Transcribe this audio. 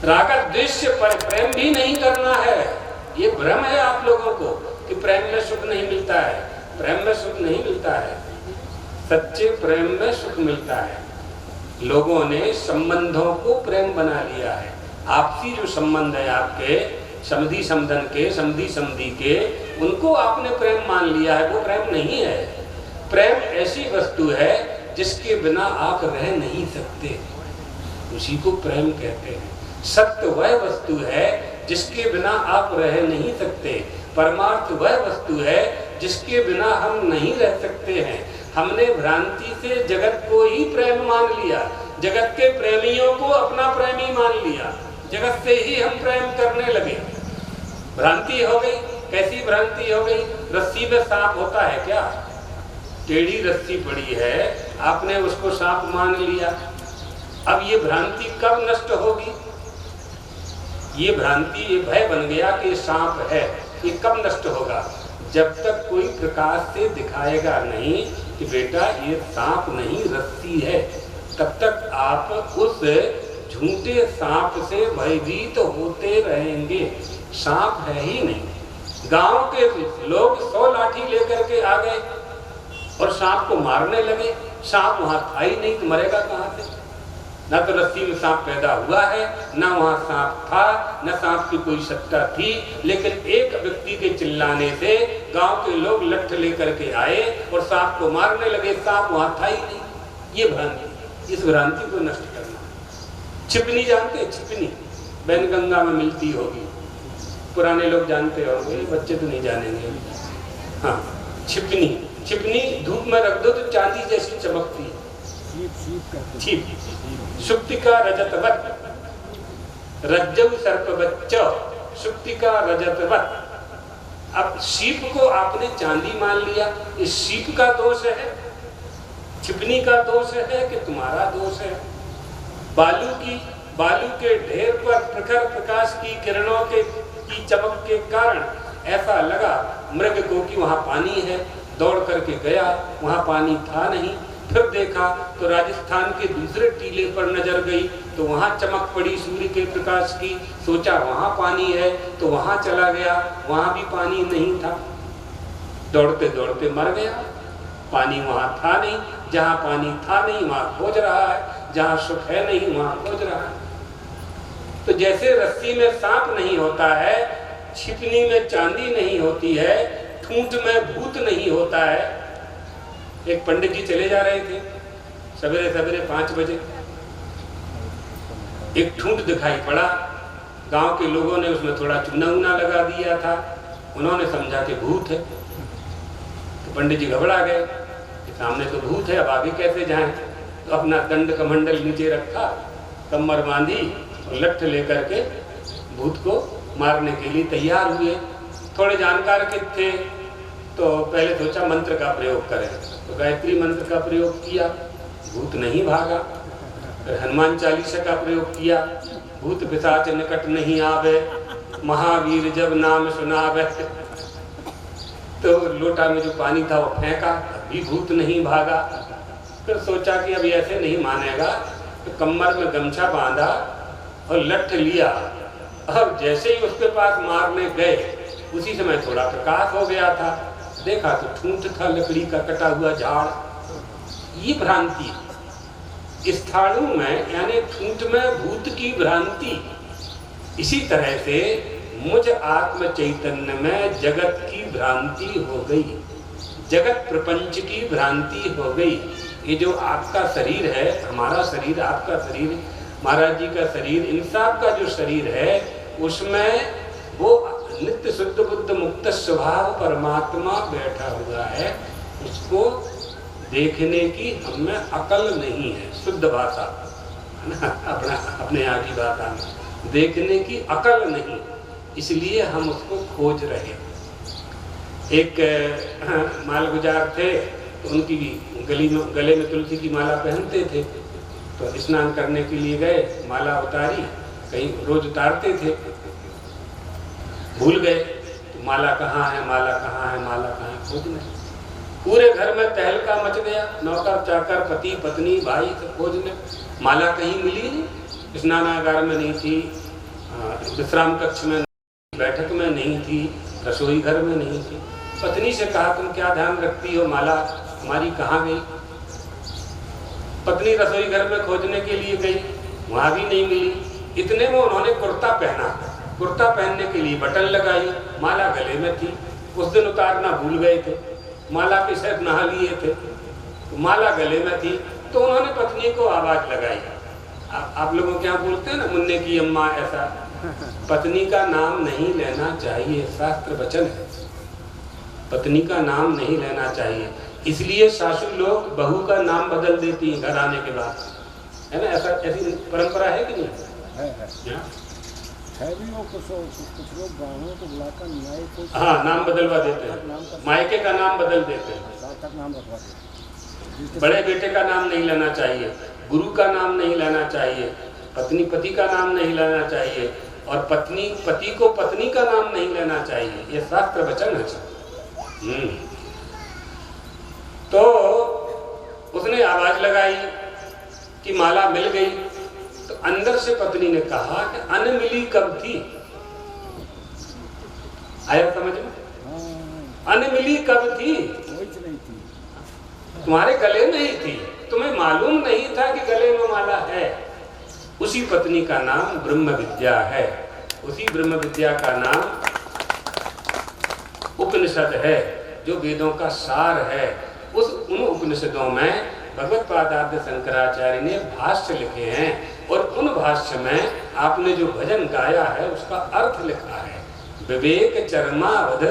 राग द्वेष से प्रेम भी नहीं करना है। ये भ्रम है आप लोगों को कि प्रेम में सुख नहीं मिलता है। प्रेम में सुख नहीं मिलता है, सच्चे प्रेम में सुख मिलता है। लोगों ने संबंधों को प्रेम बना लिया है। आपसी जो संबंध है आपके, समधी समधन के, समधी समधी के, उनको आपने प्रेम मान लिया है। वो प्रेम नहीं है। प्रेम ऐसी वस्तु है जिसके बिना आप रह नहीं सकते, उसी को प्रेम कहते हैं। सत्य वह वस्तु है जिसके बिना आप रह नहीं सकते। परमार्थ वह वस्तु है जिसके बिना हम नहीं रह सकते हैं। हमने भ्रांति से जगत को ही प्रेम मान लिया, जगत के प्रेमियों को अपना प्रेमी मान लिया, जगत से ही हम प्रेम करने लगे। भ्रांति हो गई। कैसी भ्रांति हो गई? रस्सी में सांप होता है क्या? टेढ़ी रस्सी पड़ी है, आपने उसको सांप मान लिया। अब ये भ्रांति कब नष्ट होगी? ये भ्रांति, ये भय बन गया कि सांप है, ये कब नष्ट होगा? जब तक कोई प्रकाश से दिखाएगा नहीं कि बेटा ये सांप नहीं रस्सी है, तब तक आप उस झूठे सांप से भयभीत होते रहेंगे। सांप है ही नहीं। गांव के लोग 100 लाठी लेकर के आ गए और सांप को मारने लगे। सांप वहां था ही नहीं, तो मरेगा कहां से? ना तो रस्सी में सांप पैदा हुआ है, ना वहां सांप था, न सांप की कोई सत्ता थी। लेकिन एक व्यक्ति के चिल्लाने से गांव के लोग लठ लेकर के आए और सांप को मारने लगे। सांप वहां था ही नहीं। ये भ्रांति, इस भ्रांति को नष्ट करना। छिपनी जानते हैं? छिपनी बैनगंगा में मिलती होगी, पुराने लोग जानते होंगे, बच्चे तो नहीं जानेंगे। हाँ, छिपनी। छिपनी धूप में रख दो तो चांदी जैसी चमकती है। छिप सुप्तिका रजतवत, रज्जव सर्पवच्च, सुप्तिका रजतवत। अब सीप को आपने चांदी मान लिया। इस सीप का दोष है, छिपनी का दोष है कि तुम्हारा दोष है? बालू के ढेर पर प्रखर प्रकाश की किरणों की चमक के कारण ऐसा लगा मृग को कि वहां पानी है। दौड़ करके गया, वहां पानी था नहीं। फिर देखा तो राजस्थान के दूसरे टीले पर नजर गई, तो वहां चमक पड़ी सूर्य के प्रकाश की। सोचा वहां पानी है, तो वहां चला गया, वहां भी पानी नहीं था। दौड़ते दौड़ते मर गया। पानी वहां था नहीं, जहां पानी था नहीं वहां खोज रहा है, जहां सुख है नहीं वहां खोज रहा है। तो जैसे रस्सी में सांप नहीं होता है, छिपनी में चांदी नहीं होती है, ठूंठ में भूत नहीं होता है। एक पंडित जी चले जा रहे थे सवेरे सवेरे 5 बजे, एक ठूंठ दिखाई पड़ा। गांव के लोगों ने उसमें थोड़ा चूना ऊना लगा दिया था। उन्होंने समझा कि भूत है। तो पंडित जी घबरा गए, सामने तो भूत है, अब आगे कैसे जाएं? तो अपना दंड कमंडल नीचे रखा, कमर बांधी और लठ लेकर के भूत को मारने के लिए तैयार हुए। थोड़े जानकार के थे तो पहले सोचा मंत्र का प्रयोग करें, तो गायत्री मंत्र का प्रयोग किया, भूत नहीं भागा। फिर हनुमान चालीसा का प्रयोग किया, भूत पिशाच निकट नहीं आवे, महावीर जब नाम सुनावे। तो लोटा में जो पानी था वो फेंका, अभी भूत नहीं भागा। फिर सोचा कि अब ऐसे नहीं मानेगा, तो कमर में गमछा बांधा और लठ लिया, और जैसे ही उसके पास मारने गए उसी समय थोड़ा प्रकाश हो गया था। देखा तो ठूंठ था, लकड़ी का कटा हुआ झाड़। ये भ्रांति स्थाणु में, यानी ठूंठ में भूत की भ्रांति। इसी तरह से मुझ आत्म चैतन्य में जगत की भ्रांति हो गई, जगत प्रपंच की भ्रांति हो गई। ये जो आपका शरीर है, हमारा शरीर, आपका शरीर, महाराज जी का शरीर, इन सब का जो शरीर है, उसमें वो नित्य शुद्ध बुद्ध मुक्त स्वभाव परमात्मा बैठा हुआ है। उसको देखने की हमें अकल नहीं है। शुद्ध भाषा है ना, अपने यहाँ की भाषा में देखने की अकल नहीं, इसलिए हम उसको खोज रहे। एक मालगुजार थे, तो उनकी गले में तुलसी की माला पहनते थे। तो स्नान करने के लिए गए, माला उतारी, कहीं रोज उतारते थे, भूल गए तो माला कहाँ है, माला कहाँ है, माला कहाँ है, खोजने। पूरे घर में तहलका मच गया, नौकर चाकर, पति पत्नी भाई सब खोजने, माला कहीं मिली नहीं। स्नानागार में नहीं थी, विश्राम कक्ष में, बैठक में नहीं थी, रसोई घर में नहीं थी। पत्नी से कहा, तुम क्या ध्यान रखती हो, माला हमारी कहाँ गई? पत्नी रसोई घर में खोजने के लिए गई, वहां भी नहीं मिली। इतने में उन्होंने कुर्ता पहना, कुर्ता पहनने के लिए बटन लगाई, माला गले में थी। उस दिन उतारना भूल गए थे, माला के साथ नहा लिए थे, तो माला गले में थी। तो उन्होंने पत्नी को आवाज लगाई। आप लोगों के यहाँ बोलते हैं ना, मुन्ने की अम्मा, ऐसा। पत्नी का नाम नहीं लेना चाहिए, शास्त्र वचन है, पत्नी का नाम नहीं लेना चाहिए। इसलिए सासू लोग बहू का नाम बदल देती हैं घर आने के बाद, है ना? ऐसा, ऐसी परंपरा है कि नहीं? है भी वो कुछ लोग गाँवों को बुलाकर न्याय को, हाँ, नाम बदलवा देते हैं, मायके का नाम बदल देते हैं, नाम रखवा देते। बड़े बेटे का नाम नहीं लेना चाहिए, गुरु का नाम नहीं लेना चाहिए, पत्नी पति का नाम नहीं लेना चाहिए, और पत्नी पति को पत्नी का नाम नहीं लेना चाहिए। ये शास्त्र वचन है। तो उसने आवाज लगाई कि माला मिल गई। तो अंदर से पत्नी ने कहा कि अन मिली कब थी? आया समझ में? अन मिली कब थी? तुम्हारे गले में ही थी, तुम्हें मालूम नहीं था कि गले में माला है। उसी पत्नी का नाम ब्रह्म विद्या है, उसी ब्रह्म विद्या का नाम उपनिषद है, जो वेदों का सार है। उन उपनिषदों में भगवत पादार्थ शंकराचार्य ने भाष्य लिखे हैं, और उन भाष्य में आपने जो भजन गाया है उसका अर्थ लिखा है। विवेक चरमावध